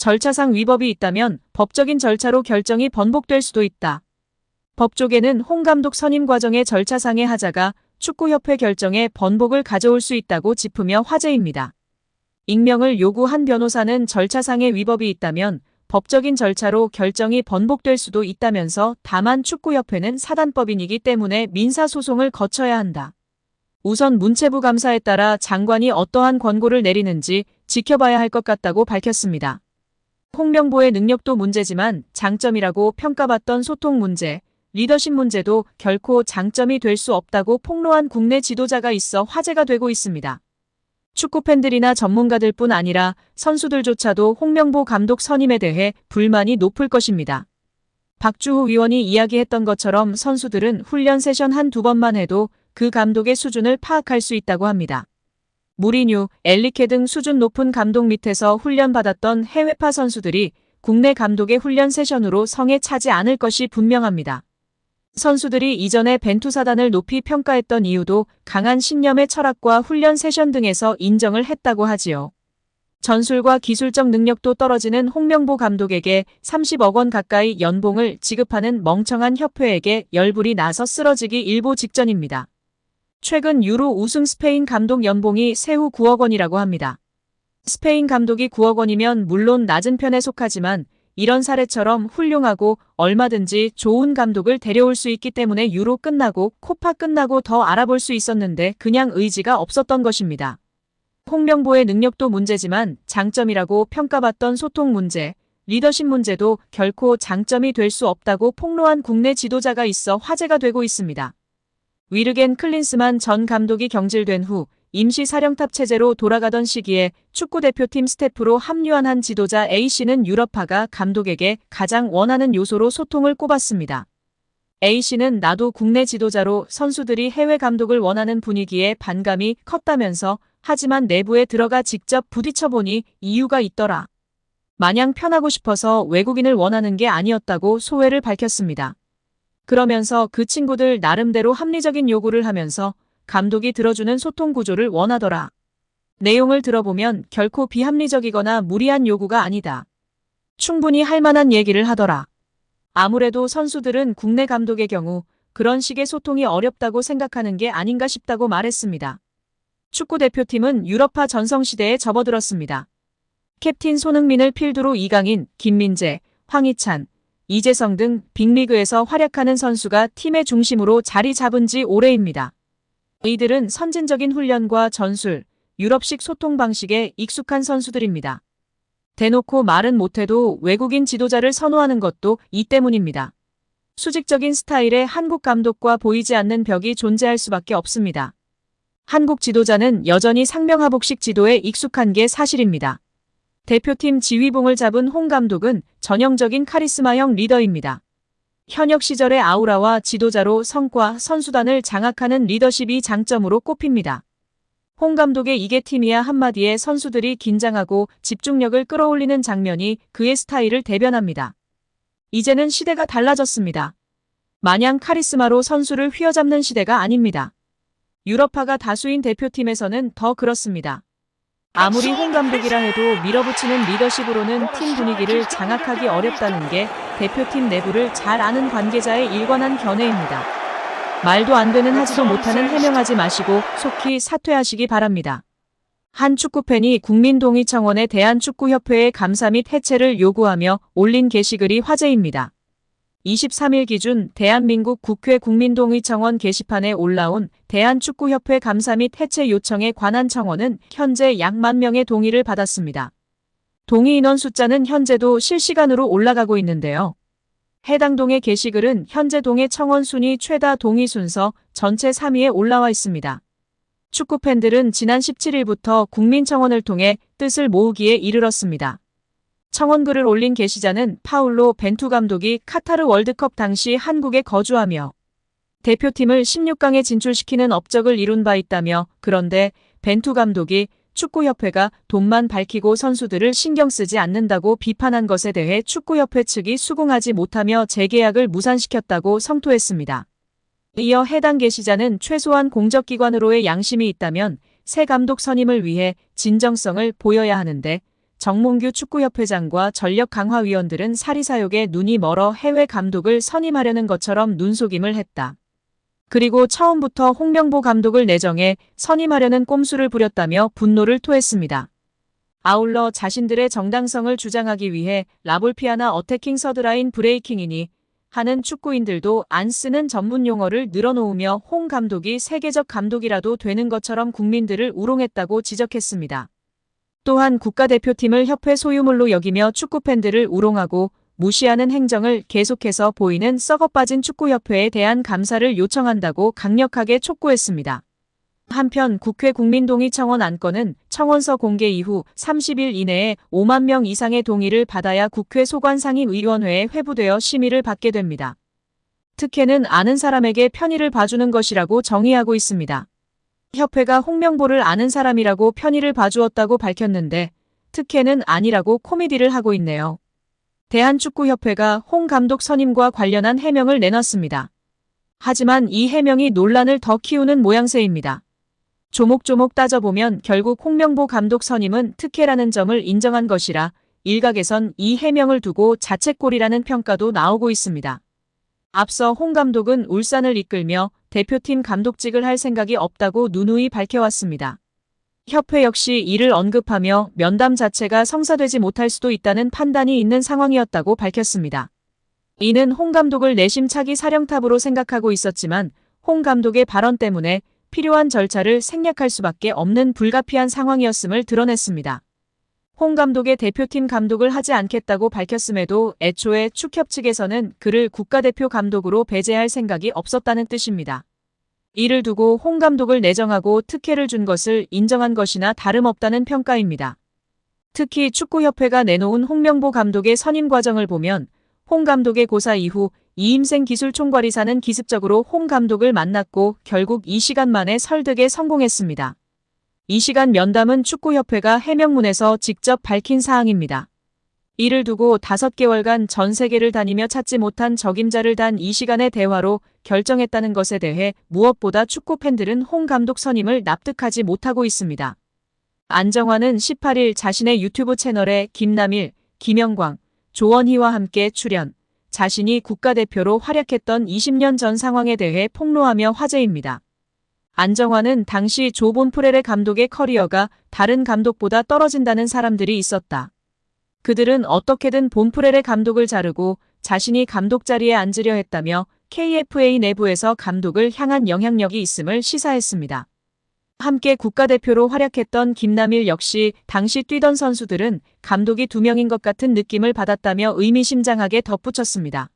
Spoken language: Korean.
절차상 위법이 있다면 법적인 절차로 결정이 번복될 수도 있다. 법조계는 홍 감독 선임 과정의 절차상의 하자가 축구협회 결정에 번복을 가져올 수 있다고 짚으며 화제입니다. 익명을 요구한 변호사는 절차상의 위법이 있다면 법적인 절차로 결정이 번복될 수도 있다면서 다만 축구협회는 사단법인이기 때문에 민사소송을 거쳐야 한다. 우선 문체부 감사에 따라 장관이 어떠한 권고를 내리는지 지켜봐야 할 것 같다고 밝혔습니다. 홍명보의 능력도 문제지만 장점이라고 평가받던 소통 문제, 리더십 문제도 결코 장점이 될 수 없다고 폭로한 국내 지도자가 있어 화제가 되고 있습니다. 축구팬들이나 전문가들뿐 아니라 선수들조차도 홍명보 감독 선임에 대해 불만이 높을 것입니다. 박주호 위원이 이야기했던 것처럼 선수들은 훈련 세션 한두 번만 해도 그 감독의 수준을 파악할 수 있다고 합니다. 무리뉴, 엘리케 등 수준 높은 감독 밑에서 훈련받았던 해외파 선수들이 국내 감독의 훈련 세션으로 성에 차지 않을 것이 분명합니다. 선수들이 이전에 벤투사단을 높이 평가했던 이유도 강한 신념의 철학과 훈련 세션 등에서 인정을 했다고 하지요. 전술과 기술적 능력도 떨어지는 홍명보 감독에게 30억 원 가까이 연봉을 지급하는 멍청한 협회에게 열불이 나서 쓰러지기 일보 직전입니다. 최근 유로 우승 스페인 감독 연봉이 세후 9억 원이라고 합니다. 스페인 감독이 9억 원이면 물론 낮은 편에 속하지만 이런 사례처럼 훌륭하고 얼마든지 좋은 감독을 데려올 수 있기 때문에 유로 끝나고 코파 끝나고 더 알아볼 수 있었는데 그냥 의지가 없었던 것입니다. 홍명보의 능력도 문제지만 장점이라고 평가받던 소통 문제, 리더십 문제도 결코 장점이 될 수 없다고 폭로한 국내 지도자가 있어 화제가 되고 있습니다. 위르겐 클린스만 전 감독이 경질된 후 임시 사령탑 체제로 돌아가던 시기에 축구대표팀 스태프로 합류한 한 지도자 A씨는 유럽파가 감독에게 가장 원하는 요소로 소통을 꼽았습니다. A씨는 나도 국내 지도자로 선수들이 해외 감독을 원하는 분위기에 반감이 컸다면서 하지만 내부에 들어가 직접 부딪혀보니 이유가 있더라. 마냥 편하고 싶어서 외국인을 원하는 게 아니었다고 소회를 밝혔습니다. 그러면서 그 친구들 나름대로 합리적인 요구를 하면서 감독이 들어주는 소통 구조를 원하더라. 내용을 들어보면 결코 비합리적이거나 무리한 요구가 아니다. 충분히 할 만한 얘기를 하더라. 아무래도 선수들은 국내 감독의 경우 그런 식의 소통이 어렵다고 생각하는 게 아닌가 싶다고 말했습니다. 축구대표팀은 유럽파 전성시대에 접어들었습니다. 캡틴 손흥민을 필두로 이강인, 김민재, 황희찬, 이재성 등 빅리그에서 활약하는 선수가 팀의 중심으로 자리 잡은 지 오래입니다. 이들은 선진적인 훈련과 전술, 유럽식 소통 방식에 익숙한 선수들입니다. 대놓고 말은 못해도 외국인 지도자를 선호하는 것도 이 때문입니다. 수직적인 스타일의 한국 감독과 보이지 않는 벽이 존재할 수밖에 없습니다. 한국 지도자는 여전히 상명하복식 지도에 익숙한 게 사실입니다. 대표팀 지휘봉을 잡은 홍 감독은 전형적인 카리스마형 리더입니다. 현역 시절의 아우라와 지도자로 성과, 선수단을 장악하는 리더십이 장점으로 꼽힙니다. 홍 감독의 이게 팀이야 한마디에 선수들이 긴장하고 집중력을 끌어올리는 장면이 그의 스타일을 대변합니다. 이제는 시대가 달라졌습니다. 마냥 카리스마로 선수를 휘어잡는 시대가 아닙니다. 유럽파가 다수인 대표팀에서는 더 그렇습니다. 아무리 홍 감독이라 해도 밀어붙이는 리더십으로는 팀 분위기를 장악하기 어렵다는 게 대표팀 내부를 잘 아는 관계자의 일관한 견해입니다. 말도 안 되는 하지도 못하는 해명하지 마시고 속히 사퇴하시기 바랍니다. 한 축구팬이 국민동의청원에 대한축구협회의 감사 및 해체를 요구하며 올린 게시글이 화제입니다. 23일 기준 대한민국 국회 국민동의청원 게시판에 올라온 대한축구협회 감사 및 해체 요청에 관한 청원은 현재 약 10,000명의 동의를 받았습니다. 동의 인원 숫자는 현재도 실시간으로 올라가고 있는데요. 해당 동의 게시글은 현재 동의 청원 순위 최다 동의 순서 전체 3위에 올라와 있습니다. 축구팬들은 지난 17일부터 국민청원을 통해 뜻을 모으기에 이르렀습니다. 청원글을 올린 게시자는 파울로 벤투 감독이 카타르 월드컵 당시 한국에 거주하며 대표팀을 16강에 진출시키는 업적을 이룬 바 있다며 그런데 벤투 감독이 축구협회가 돈만 밝히고 선수들을 신경 쓰지 않는다고 비판한 것에 대해 축구협회 측이 수긍하지 못하며 재계약을 무산시켰다고 성토했습니다. 이어 해당 게시자는 최소한 공적기관으로의 양심이 있다면 새 감독 선임을 위해 진정성을 보여야 하는데 정몽규 축구협회장과 전력강화위원들은 사리사욕에 눈이 멀어 해외 감독을 선임하려는 것처럼 눈속임을 했다. 그리고 처음부터 홍명보 감독을 내정해 선임하려는 꼼수를 부렸다며 분노를 토했습니다. 아울러 자신들의 정당성을 주장하기 위해 라볼피아나 어태킹 서드라인 브레이킹이니 하는 축구인들도 안 쓰는 전문 용어를 늘어놓으며 홍 감독이 세계적 감독이라도 되는 것처럼 국민들을 우롱했다고 지적했습니다. 또한 국가대표팀을 협회 소유물로 여기며 축구팬들을 우롱하고 무시하는 행정을 계속해서 보이는 썩어빠진 축구협회에 대한 감사를 요청한다고 강력하게 촉구했습니다. 한편 국회 국민동의청원 안건은 청원서 공개 이후 30일 이내에 5만 명 이상의 동의를 받아야 국회 소관상임위원회에 회부되어 심의를 받게 됩니다. 특혜는 아는 사람에게 편의를 봐주는 것이라고 정의하고 있습니다. 협회가 홍명보를 아는 사람이라고 편의를 봐주었다고 밝혔는데 특혜는 아니라고 코미디를 하고 있네요. 대한축구협회가 홍 감독 선임과 관련한 해명을 내놨습니다. 하지만 이 해명이 논란을 더 키우는 모양새입니다. 조목조목 따져보면 결국 홍명보 감독 선임은 특혜라는 점을 인정한 것이라 일각에선 이 해명을 두고 자책골이라는 평가도 나오고 있습니다. 앞서 홍 감독은 울산을 이끌며 대표팀 감독직을 할 생각이 없다고 누누이 밝혀왔습니다. 협회 역시 이를 언급하며 면담 자체가 성사되지 못할 수도 있다는 판단이 있는 상황이었다고 밝혔습니다. 이는 홍 감독을 내심 차기 사령탑으로 생각하고 있었지만 홍 감독의 발언 때문에 필요한 절차를 생략할 수밖에 없는 불가피한 상황이었음을 드러냈습니다. 홍 감독의 대표팀 감독을 하지 않겠다고 밝혔음에도 애초에 축협 측에서는 그를 국가대표 감독으로 배제할 생각이 없었다는 뜻입니다. 이를 두고 홍 감독을 내정하고 특혜를 준 것을 인정한 것이나 다름없다는 평가입니다. 특히 축구협회가 내놓은 홍명보 감독의 선임 과정을 보면 홍 감독의 고사 이후 이임생 기술총괄이사는 기습적으로 홍 감독을 만났고 결국 2시간 만에 설득에 성공했습니다. 2시간 면담은 축구협회가 해명문에서 직접 밝힌 사항입니다. 이를 두고 5개월간 전 세계를 다니며 찾지 못한 적임자를 단 2시간의 대화로 결정했다는 것에 대해 무엇보다 축구팬들은 홍 감독 선임을 납득하지 못하고 있습니다. 안정환은 18일 자신의 유튜브 채널에 김남일, 김영광, 조원희와 함께 출연, 자신이 국가대표로 활약했던 20년 전 상황에 대해 폭로하며 화제입니다. 안정환은 당시 조 본프레레 감독의 커리어가 다른 감독보다 떨어진다는 사람들이 있었다. 그들은 어떻게든 본프레레 감독을 자르고 자신이 감독 자리에 앉으려 했다며 KFA 내부에서 감독을 향한 영향력이 있음을 시사했습니다. 함께 국가대표로 활약했던 김남일 역시 당시 뛰던 선수들은 감독이 2명인 것 같은 느낌을 받았다며 의미심장하게 덧붙였습니다.